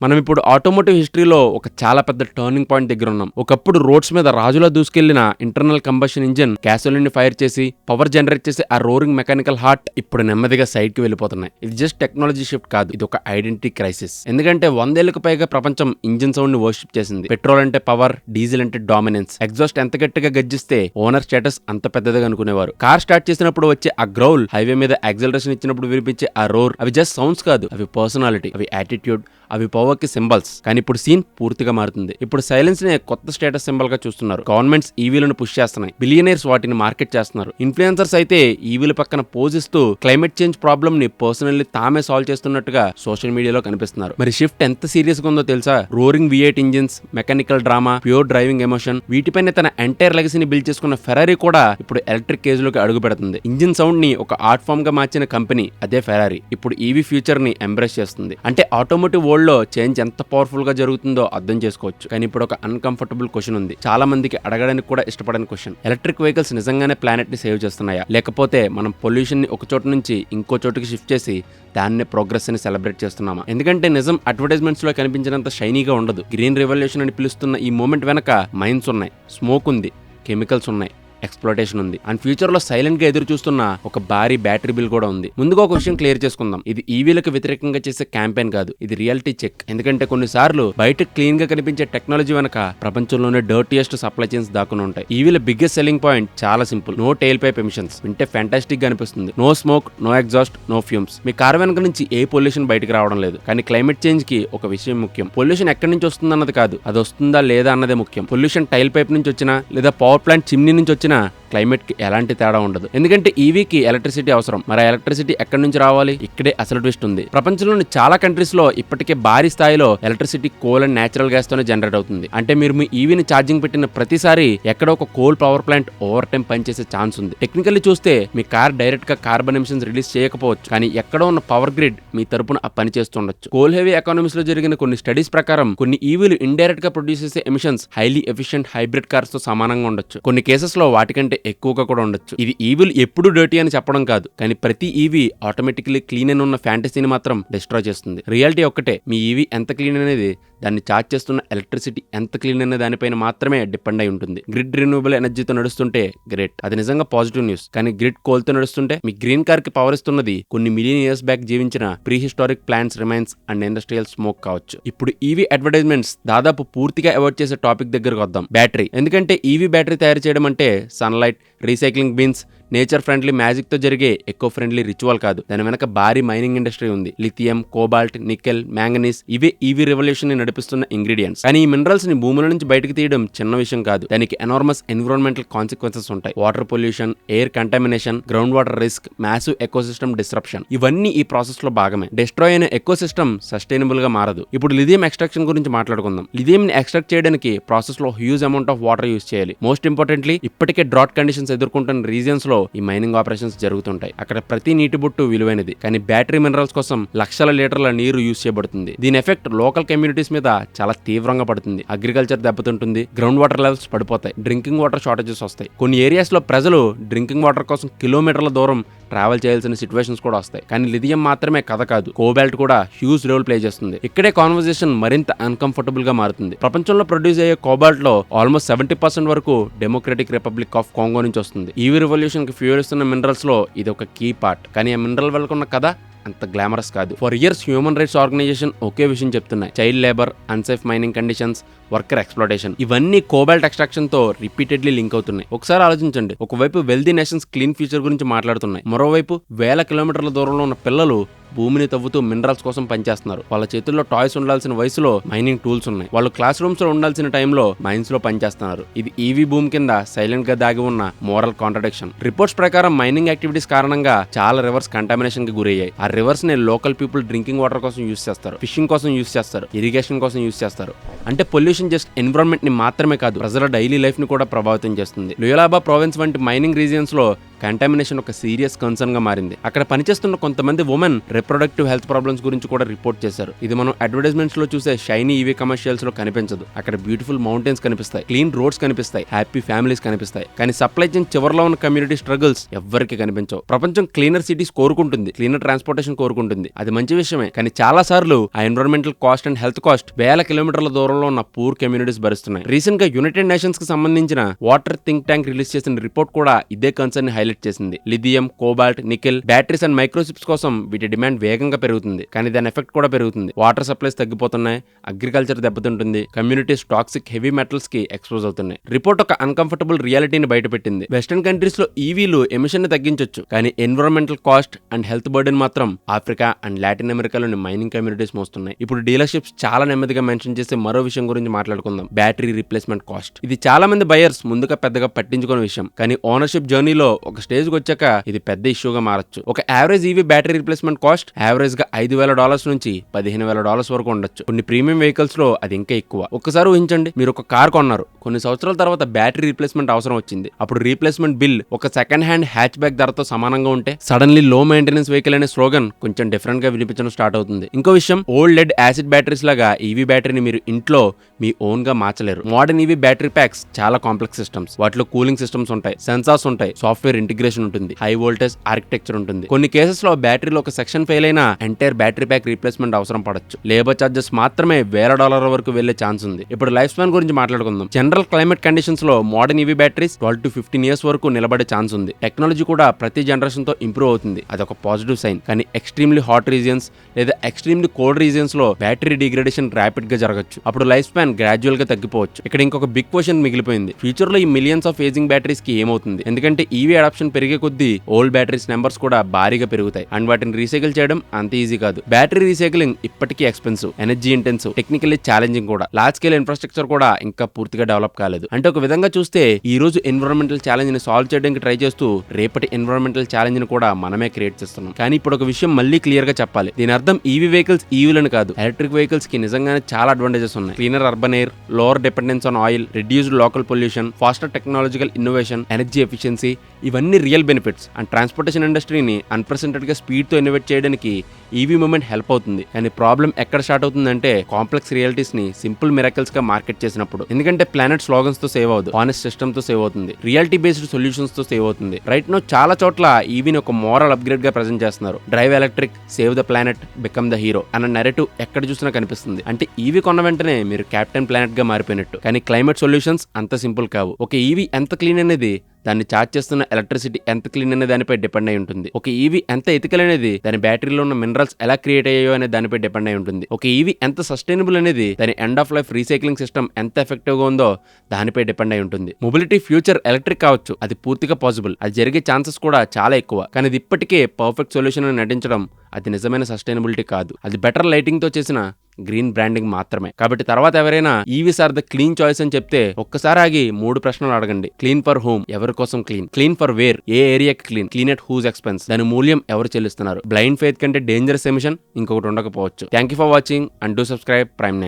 మనం ఇప్పుడు ఆటోమోటివ్ హిస్టరీలో ఒక చాలా పెద్ద టర్నింగ్ పాయింట్ దగ్గర ఉన్నాం. ఒకప్పుడు రోడ్స్ మీద రాజులా దూసుకెళ్లిన ఇంటర్నల్ కంబషన్ ఇంజిన్ గ్యాసోలిన్ ని ఫైర్ చేసి పవర్ జనరేట్ చేసి ఆ రోరింగ్ మెకానికల్ హార్ట్ ఇప్పుడు నెమ్మదిగా సైడ్ కి వెళ్ళిపోతున్నాయి. ఇది జస్ట్ టెక్నాలజీ షిఫ్ట్ కాదు, ఇది ఒక ఐడెంటిటీ క్రైసిస్. ఎందుకంటే 100 ఏళ్లకు పైగా ప్రపంచం ఇంజిన్ సౌండ్ ని వర్షిప్ చేసింది. పెట్రోల్ అంటే పవర్, డీజిల్ అంటే డామినెన్స్. ఎగ్జాస్ట్ ఎంత గట్టిగా గర్జిస్తే ఓనర్ స్టేటస్ అంత పెద్దదిగా అనుకునేవారు. కార్ స్టార్ట్ చేసినప్పుడు వచ్చే ఆ గ్రౌల్, హైవే మీద యాక్సలరేషన్ ఇచ్చినప్పుడు వినిపించే ఆ రోర్, అవి జస్ట్ సౌండ్స్ కాదు, అవి పర్సనాలిటీ, అవి యాటిట్యూడ్, అవి పవర్ కి సింబల్స్. కానీ ఇప్పుడు సీన్ పూర్తిగా మారుతుంది. ఇప్పుడు సైలెన్స్ ని కొత్త స్టేటస్ సింబల్ గా చూస్తున్నారు. గవర్నమెంట్స్ ఈవీలను పుష్ చేస్తున్నాయి, బిలియనీర్స్ వాటిని మార్కెట్ చేస్తున్నారు. ఇన్ఫ్లుయెన్సర్స్ అయితే ఈవీల పక్కన పోజిస్తూ క్లైమేట్ చేంజ్ ప్రాబ్లమ్ ని పర్సనల్లీ తామే సాల్వ్ చేస్తున్నట్టుగా సోషల్ మీడియాలో కనిపిస్తున్నారు. మరి షిఫ్ట్ ఎంత సీరియస్ గా ఉందో తెలుసా? Roaring V8 engines, mechanical drama, pure driving emotion, వీటిపైన తన ఎంటైర్ లెగసీని బిల్డ్ చేసుకున్న ఫెరారీ కూడా ఇప్పుడు ఎలక్ట్రిక్ కేజ్ లోకి అడుగు పెడుతుంది. ఇంజిన్ సౌండ్ ని ఒక ఆర్ట్ ఫామ్ గా మార్చిన కంపెనీ అదే ఫెరారీ ఇప్పుడు ఈవీ ఫ్యూచర్ ని ఎంబ్రేస్ చేస్తుంది. అంటే ఆటోమోటివ్ వరల్డ్ లో చేంజ్ ఎంత పవర్ఫుల్ గా జరుగుతుందో అర్థం చేసుకోవచ్చు. కానీ ఇప్పుడు ఒక అన్కంఫర్టబుల్ క్వశ్చన్ ఉంది, చాలా మందికి అడగడానికి కూడా ఇష్టపడని క్వశ్చన్. ఎలక్ట్రిక్ వెహికల్స్ నిజంగానే ప్లానెట్ ని సేవ్ చేస్తున్నాయా, లేకపోతే మనం పొల్యూషన్ ని ఒక చోటు నుంచి ఇంకో చోటుకి షిఫ్ట్ చేసి దాన్నే ప్రోగ్రెస్ ని సెలబ్రేట్ చేస్తున్నామా? ఎందుకంటే నిజం అడ్వర్టైజ్మెంట్స్ లో కనిపించినంత షైనీగా ఉండదు. గ్రీన్ రెవల్యూషన్ అని పిలుస్తున్న ఈ మూమెంట్ వెనక మైన్స్ ఉన్నాయి, స్మోక్ ఉంది, కెమికల్స్ ఉన్నాయి, ఎక్స్ప్లోటేషన్ ఉంది. అండ్ ఫ్యూచర్ లో సైలెంట్ గా ఎదురు చూస్తున్న ఒక భారీ బ్యాటరీ బిల్ కూడా ఉంది. ముందుగా ఒక విషయం క్లియర్ చేసుకుందాం, ఇది ఈవీలకు వ్యతిరేకంగా చేసే క్యాంపెయిన్ కాదు, ఇది రియాలిటీ చెక్. ఎందుకంటే కొన్నిసార్లు బయట క్లీన్ గా కనిపించే టెక్నాలజీ వెనక ప్రపంచంలోనే డర్టియెస్ట్ సప్లై చైన్స్ దాక్కుని ఉంటాయి. ఈవీల బిగ్గెస్ట్ సెల్లింగ్ పాయింట్ చాలా simple, no tail pipe emissions. వింటే ఫ్యాంటాస్టిక్ గా అనిపిస్తుంది, no smoke, no exhaust, no fumes. మీ కార్ వెనక నుంచి ఏ పొల్యూషన్ బయటకు రావడం లేదు. కానీ క్లైమేట్ చేంజ్ కి ఒక విషయం ముఖ్యం, పొల్యూషన్ ఎక్కడి నుంచి వస్తుందన్నది కాదు, అది వస్తుందా లేదా అన్నదే ముఖ్యం. పొల్యూషన్ టైల్ పైప్ నుంచి వచ్చినా లేదా పవర్ ప్లాంట్ చిమ్నీ నుంచి వచ్చినా క్లైమేట్ కి ఎలాంటి తేడా ఉండదు. ఎందుకంటే ఈవీకి ఎలక్ట్రిసిటీ అవసరం. మరి ఎలక్ట్రిసిటీ ఎక్కడి నుంచి రావాలి? ఇక్కడే అసలు ట్విస్ట్ ఉంది. ప్రపంచంలోని చాలా కంట్రీస్ లో ఇప్పటికే భారీ స్థాయిలో electricity coal and natural gas తోనే జనరేట్ అవుతుంది. అంటే మీరు మీ ఈవీని ఛార్జింగ్ పెట్టిన ప్రతిసారి ఎక్కడో ఒక coal power plant over time పనిచేసే ఛాన్స్ ఉంది. టెక్నికల్లీ చూస్తే మీ కార్ డైరెక్ట్ గా కార్బన్ ఎమిషన్స్ రిలీజ్ చేయకపోవచ్చు, కానీ ఎక్కడో ఉన్న పవర్ గ్రిడ్ మీ తరపున ఆ పని చేస్తుండొచ్చు. కోల్ హెవీ ఎకానమీస్ లో జరిగిన కొన్ని స్టడీస్ ప్రకారం కొన్ని ఈవీలు ఇండైరెక్ట్ గా ప్రొడ్యూస్ చేసే emissions highly efficient hybrid cars తో సమానంగా ఉండొచ్చు. కొన్ని కేసెస్ లో వాటికంటే ఎక్కువగా కూడా ఉండొచ్చు. ఇది ఈవిల్ ఎప్పుడు డర్టీ అని చెప్పడం కాదు, కానీ ప్రతి ఈవీ ఆటోమేటికలీ క్లీన్ అని ఉన్న ఫ్యాంటసీని మాత్రం డిస్ట్రాయ్ చేస్తుంది. రియాలిటీ ఒక్కటే, మీ ఈవీ ఎంత క్లీన్ అనేది దాన్ని ఛార్జ్ చేస్తున్న ఎలక్ట్రిసిటీ ఎంత క్లీన్ అనే దానిపైన మాత్రమే డిపెండ్ అయి ఉంటుంది. గ్రిడ్ రిన్యూవబుల్ ఎనర్జీతో నడుస్తుంటే గ్రేట్, అది నిజంగా పాజిటివ్ న్యూస్. కానీ గ్రిడ్ కోల్తో నడుస్తుంటే మీ గ్రీన్ కార్ కి పవర్ ఇస్తున్నది కొన్ని మిలియన్ ఇయర్స్ బ్యాక్ జీవించిన pre historic plants remains and industrial smoke కావచ్చు. ఇప్పుడు ఈవీ అడ్వర్టైజ్మెంట్స్ దాదాపు పూర్తిగా అవాయిడ్ చేసే టాపిక్ దగ్గరకు వద్దాం, బ్యాటరీ. ఎందుకంటే ఈవీ బ్యాటరీ తయారు చేయడం అంటే sunlight, recycling bins, nature friendly magic తో జరిగే ఎకో ఫ్రెండ్లీ రిచువల్ కాదు. దాని వెనక భారీ మైనింగ్ ఇండస్ట్రీ ఉంది. లిథియం, కోబాల్ట్, నికెల్, మ్యాంగనీస్ ఇవే ఈవీ రెవల్యూషన్ ని నడిపిస్తున్న ఇంగ్రీడియంట్స్. కానీ ఈ మినరల్స్ ని భూముల నుంచి బయటకు తీయడం చిన్న విషయం కాదు. దానికి ఎనార్మస్ ఎన్విరాన్మెంటల్ కాన్సిక్వెన్సెస్ ఉంటాయి. Water pollution, air contamination, ground water risk, massive ecosystem disruption, ఇవన్నీ ఈ ప్రాసెస్ లో భాగమే. డిస్ట్రాయ్ అయిన ఎకోసిస్టమ్ సస్టైనబుల్ గా మారదు. ఇప్పుడు లిథియం ఎక్స్ట్రాక్షన్ గురించి మాట్లాడుకుందాం. లిథియం ని ఎక్స్ట్రాక్ట్ చేయడానికి ప్రాసెస్ లో huge amount of water use చేయాలి. మోస్ట్ ఇంపార్టెంట్లీ ఇప్పటికే డ్రాట్ కండిషన్స్ ఎదుర్కొంటున్న రీజియన్స్ లో ఈ మైనింగ్ ఆపరేషన్స్ జరుగుతుంటాయి. అక్కడ ప్రతి నీటి బొట్టు విలువైనది. కానీ బ్యాటరీ మినరల్స్ కోసం లక్షల లీటర్ల నీరు యూజ్ చేయబడుతుంది. దీని ఎఫెక్ట్ లోకల్ కమ్యూనిటీస్ మీద చాలా తీవ్రంగా పడుతుంది. అగ్రికల్చర్ దెబ్బతింటుంది, గ్రౌండ్ వాటర్ లెవెల్స్ పడిపోతాయి, డ్రింకింగ్ వాటర్ షార్టేజెస్ వస్తాయి. కొన్ని ఏరియాస్ లో ప్రజలు డ్రింకింగ్ వాటర్ కోసం కిలోమీటర్ల దూరం ట్రావెల్ చేయాల్సిన సిచ్యువేషన్స్ కూడా వస్తాయి. కానీ లిథియం మాత్రమే కథ కాదు, కోబాల్ట్ కూడా హ్యూజ్ రోల్ ప్లే చేస్తుంది. ఇక్కడే కాన్వర్సేషన్ మరింత అన్కంఫర్టబుల్ గా మారుతుంది. ప్రపంచంలో ప్రొడ్యూస్ అయ్యే కోబాల్ట్ లో ఆల్మోస్ట్ 70% వరకు డెమోక్రటిక్ రిపబ్లిక్ ఆఫ్ కాంగో నుంచి వస్తుంది. ఈవీ రెవల్యూషన్ కి ఫ్యూయల్ ఇస్తున్న మినరల్స్ లో ఇది ఒక కీ పార్ట్. కానీ ఆ మినరల్ వెళ్తున్న కథ అంత గ్లామరస్ కాదు. For years human rights organisation ఒకే విషయం చెప్తున్నాయి, child labour, unsafe mining conditions, worker exploitation, ఇవన్నీ కోబాల్ట్ ఎక్స్ట్రాక్షన్ తో రిపీటెడ్లీ లింక్ అవుతున్నాయి. ఒకసారి ఆలోచించండి, ఒకవైపు వెల్దీ నేషన్స్ క్లీన్ ఫ్యూచర్ గురించి మాట్లాడుతున్నాయి, మరోవైపు వేల కిలోమీటర్ల దూరంలో ఉన్న పిల్లలు భూమిని తవ్వుతూ మినరల్స్ కోసం పనిచేస్తున్నారు. వాళ్ళ చేతుల్లో టాయ్స్ ఉండాల్సిన వయసులో మైనింగ్ టూల్స్ ఉన్నాయి. వాళ్ళు క్లాస్ రూమ్స్ లో ఉండాల్సిన టైంలో మైన్స్ లో పనిచేస్తున్నారు. ఇది ఈవీ భూమి కింద సైలెంట్ గా దాగి ఉన్న మోరల్ కాంట్రడిక్షన్. రిపోర్ట్స్ ప్రకారం మైనింగ్ యాక్టివిటీస్ కారణంగా చాలా రివర్స్ కంటామినేషన్ కి గురయ్యాయి. ఆ రివర్స్ ని లోకల్ పీపుల్ డ్రింకింగ్ వాటర్ కోసం యూస్ చేస్తారు, ఫిషింగ్ కోసం యూస్ చేస్తారు, ఇరిగేషన్ కోసం యూస్ చేస్తారు. అంటే పొల్యూషన్ జస్ట్ ఎన్విరాన్మెంట్ ని మాత్రమే కాదు, ప్రజల డైలీ లైఫ్ ని కూడా ప్రభావితం చేస్తుంది. లుయలాబా ప్రావిన్స్ వంటి మైనింగ్ రీజియన్స్ లో కంటామినేషన్ ఒక సీరియస్ కన్సర్న్ గా మారింది. అక్కడ పనిచేస్తున్న కొంతమంది ఉమెన్ రిప్రొడక్టివ్ హెల్త్ ప్రాబ్లమ్స్ గురించి కూడా రిపోర్ట్ చేశారు. ఇది మనం అడ్వర్టైజ్మెంట్స్ లో చూసే షైనీ ఈవీ కమర్షియల్స్ లో కనిపించదు. అక్కడ బ్యూటిఫుల్ మౌంటైన్స్ కనిపిస్తాయి, క్లీన్ రోడ్స్ కనిపిస్తాయి, హ్యాపీ ఫ్యామిలీస్ కనిపిస్తాయి. కానీ సప్లై చైన్ చివరిలో ఉన్న కమ్యూనిటీ స్ట్రగుల్స్ ఎవ్వరికి కనిపించవు. ప్రపంచం క్లీనర్ సిటీస్ కోరుకుంటుంది, క్లీనర్ ట్రాన్స్పోర్టేషన్ కోరుకుంటుంది. అది మంచి విషయమే. కానీ చాలా సార్లు ఆ environmental cost and health cost వేల కిలోమీటర్ల దూరంలో ఉన్న పూర్ కమ్యూనిటీస్ భరిస్తున్నాయి. రీసెంట్ గా యునైటెడ్ నేషన్స్ కి సంబంధించిన వాటర్ థింక్ ట్యాంక్ రిలీజ్ చేసిన రిపోర్ట్ కూడా ఇదే కన్సర్న్ ని హైలైట్ చేసింది. Lithium, cobalt, nickel, batteries and microchips కోసం వీటి డిమాండ్ వేగంగా పెరుగుతుంది. కానీ దాని ఎఫెక్ట్ కూడా పెరుగుతుంది. వాటర్ సప్లైస్ తగ్గిపోతున్నాయి, అగ్రికల్చర్ దెబ్బతింటుంది, కమ్యూనిటీస్ టాక్సిక్ హెవీ మెటల్స్ కి ఎక్స్పోజ్ అవుతున్నాయి. రిపోర్ట్ ఒక అన్కంఫర్టబుల్ రియాలిటీని బయటపెట్టింది. వెస్టర్న్ కంట్రీస్ లో ఈవీలు ఎమిషన్ ని తగ్గించొచ్చు, కానీ environmental cost and health burden మాత్రం ఆఫ్రికా అండ్ లాటిన్ అమెరికాలోని మైనింగ్ కమ్యూనిటీస్ మోస్తున్నాయి. ఇప్పుడు డీలర్షిప్స్ చాలా నెమ్మదిగా మెన్షన్ చేసే మరో విషయం గురించి మాట్లాడుకుందాం, బ్యాటరీ రీప్లేస్మెంట్ కాస్ట్. ఇది చాలా మంది బయర్స్ ముందుగా పెద్దగా పట్టించుకునే విషయం. కానీ ఓనర్షిప్ జర్నీలో ఒక స్టేజ్ కి వచ్చాక ఇది పెద్ద ఇష్యూగా మారచ్చు. ఒక average EV battery replacement cost average గా $5,000 నుంచి $15,000 వరకు ఉండొచ్చు. కొన్ని ప్రీమియం వెహికల్స్ లో అది ఇంకా ఎక్కువ. ఒక్కసారి ఊహించండి, మీరు ఒక కార్ కొన్నారు, కొన్ని సంవత్సరాల తర్వాత బ్యాటరీ రీప్లేస్మెంట్ అవసరం వచ్చింది. అప్పుడు రీప్లేస్మెంట్ బిల్ ఒక సెకండ్ హ్యాండ్ హ్యాచ్ బ్యాక్ ధరతో సమానంగా ఉంటే సడన్లీ లో మెయింటెనెన్స్ వెహికల్ అనే స్లోగన్ కొంచెం డిఫరెంట్ గా వినిపించడం స్టార్ట్ అవుతుంది. ఇంకో విషయం, ఓల్డ్ లెడ్ యాసిడ్ బ్యాటరీస్ లాగా ఈవీ బ్యాటరీని మీరు ఇంట్లో మీ ఓన్ గా మార్చలేరు. మోడర్న్ ఈవీ బ్యాటరీ ప్యాక్స్ చాలా కాంప్లెక్స్ సిస్టమ్స్. వాటిలో కూలింగ్ సిస్టమ్స్ ఉంటాయి, సెన్సార్స్ ఉంటాయి, సాఫ్ట్వేర్ ఇంటిగ్రేషన్ ఉంటుంది, హై వోల్టేజ్ ఆర్కిటెక్చర్ ఉంటుంది. కొన్ని కేసెస్ లో బ్యాటరీలో ఒక సెక్షన్ ఫెయిల్ అయినా ఎంటైర్ బ్యాటరీ ప్యాక్ రీప్లేస్మెంట్ అవసరం పడొచ్చు. లేబర్ చార్జెస్ మాత్రమే $1,000 వరకు వెళ్లే ఛాన్స్ ఉంది. ఇప్పుడు లైఫ్ స్పాన్ గురించి మాట్లాడుకుందాం. జనరల్ క్లైమేట్ కండిషన్స్ లో modern EV batteries 12 to 15 years వరకు నిలబడే ఛాన్స్ ఉంది. టెక్నాలజీ కూడా ప్రతి జనరేషన్ తో ఇంప్రూవ్ అవుతుంది, అదొక పాజిటివ్ సైన్. కానీ ఎక్స్ట్రీమ్లీ హాట్ రీజియన్స్ లేదా ఎక్స్ట్రీమ్లీ కోల్డ్ రీజియన్స్ లో బ్యాటరీ డిగ్రేడేషన్ ర్యాపిడ్ గా జరగచ్చు. అప్పుడు లైఫ్ స్పాన్ గ్రాడ్యువల్ గా తగ్గిపోవచ్చు. ఇక్కడ ఇంకొక బిగ్ క్వశ్చన్ మిగిలిపోయింది, ఫ్యూచర్ లో ఈ మిలియన్స్ ఆఫ్ ఏజింగ్ బ్యాటరీస్ కి ఏమవుతుంది? ఎందుకంటే ఈవీ అడాప్షన్ పెరిగే కొద్దీ ఓల్డ్ బ్యాటరీస్ నెంబర్స్ కూడా భారీగా పెరుగుతాయి అండ్ వాటిని రీసైకిల్ చేయడం అంత ఈజీ కాదు. బ్యాటరీ రీసైక్లింగ్ ఇప్పటికీ expensive, energy intensive, technically challenging కూడా. లార్జ్ స్కేల్ ఇన్ఫ్రాస్ట్రక్చర్ కూడా ఇంకా పూర్తిగా డెవలప్ కాలేదు. అంటే ఒక విధంగా చూస్తే ఈ రోజు ఎన్విరాన్మెంటల్ ఛాలెంజ్ ని సాల్వ్ చేయడానికి ట్రై చేస్తూ రేపటి ఎన్విరాన్మెంటల్ ఛాలెంజ్ ని కూడా మనమే క్రియేట్ చేస్తున్నాం. కానీ ఇప్పుడు ఒక విషయం మళ్ళీ క్లియర్ గా చెప్పాలి, దీని అర్థం ఈవీ వెహికల్స్ ఈవీలను కాదు. ఎలక్ట్రిక్ వెహికల్స్ కి నిజంగానే చాలా అడ్వాంటేజెస్ ఉన్నాయి. Cleaner urban air, lower dependence on oil, reduced local pollution, faster technological innovation, energy efficiency, ఇవన్నీ రియల్ బెనిఫిట్స్. అండ్ ట్రాన్స్పోర్టేషన్ ఇండస్ట్రీని అన్ప్రెసిడెంటెడ్ గా స్పీడ్ తో ఇన్నోవేట్ చేయడానికి ఈవీ మూవ్మెంట్ హెల్ప్ అవుతుంది. కానీ ప్రాబ్లం ఎక్కడ స్టార్ట్ అవుతుందంటే కాంప్లెక్స్ రియాలిటీస్ ని సింపుల్ మిరాకిల్స్ గా మార్కెట్ చేసినప్పుడు. ఎందుకంటే ప్లానెట్ స్లోగన్స్ తో సేవ్ అవుతుంది, హానెస్ట్ సిస్టమ్ తో సేవ్ అవుతుంది, రియాలిటీ బేస్డ్ సొల్యూషన్స్ తో సేవ్ అవుతుంది. రైట్ నో చాలా చోట్ల ఈవీని ఒక మోరల్ అప్గ్రేడ్ గా ప్రెజెంట్ చేస్తున్నారు. Drive electric, save the planet, become the hero అన్న నెరేటివ్ ఎక్కడ చూసినా కనిపిస్తుంది. అంటే ఈవీ కొన్న వెంటనే మీరు కెప్టెన్ ప్లానెట్ గా మారిపోయినట్టు. కానీ క్లైమేట్ సొల్యూషన్స్ అంత సింపుల్ కావు. ఒక ఈవీ ఎంత క్లీన్ అనేది దాన్ని ఛార్జ్ చేస్తున్న ఎలక్ట్రిసిటీ ఎంత క్లీన్ అనే దానిపై డిపెండ్ అయి ఉంటుంది. ఒక ఈవీ ఎంత ఎథికల్ అనేది దాని బ్యాటరీలో ఉన్న మినరల్స్ ఎలా క్రియేట్ అయ్యాయో అనే దానిపై డిపెండ్ అయి ఉంటుంది. ఒక ఈవీ ఎంత సస్టైనబుల్ అనేది దాని end of life recycling system ఎంత ఎఫెక్టివ్ గా ఉందో దానిపై డిపెండ్ అయి ఉంటుంది. మొబిలిటీ ఫ్యూచర్ ఎలక్ట్రిక్ కావచ్చు, అది పూర్తిగా పాసిబుల్, అది జరిగే ఛాన్సెస్ కూడా చాలా ఎక్కువ. కానీ ఇది ఇప్పటికే పర్ఫెక్ట్ సొల్యూషన్ అని నటించడం అది నిజమైన సస్టైనబిలిటీ కాదు. అది బెటర్ లైటింగ్ తో చేసిన గ్రీన్ బ్రాండింగ్ మాత్రమే. కాబట్టి తర్వాత ఎవరైనా EVs are the clean choice అని చెప్తే ఒక్కసారి ఆగి 3 ప్రశ్నలు అడగండి. క్లీన్ ఫర్ హోమ్, ఎవరి కోసం క్లీన్? క్లీన్ ఫర్ వేర్, ఏ ఏరియాకి clean? Clean at whose expense, దాని మూల్యం ఎవరు చెల్లిస్తున్నారు? బ్లైండ్ ఫెయిత్ కంటే డేంజరస్ ఎమిషన్ ఇంకొకటి ఉండకపోవచ్చు. Thank you for watching and do subscribe Prime9.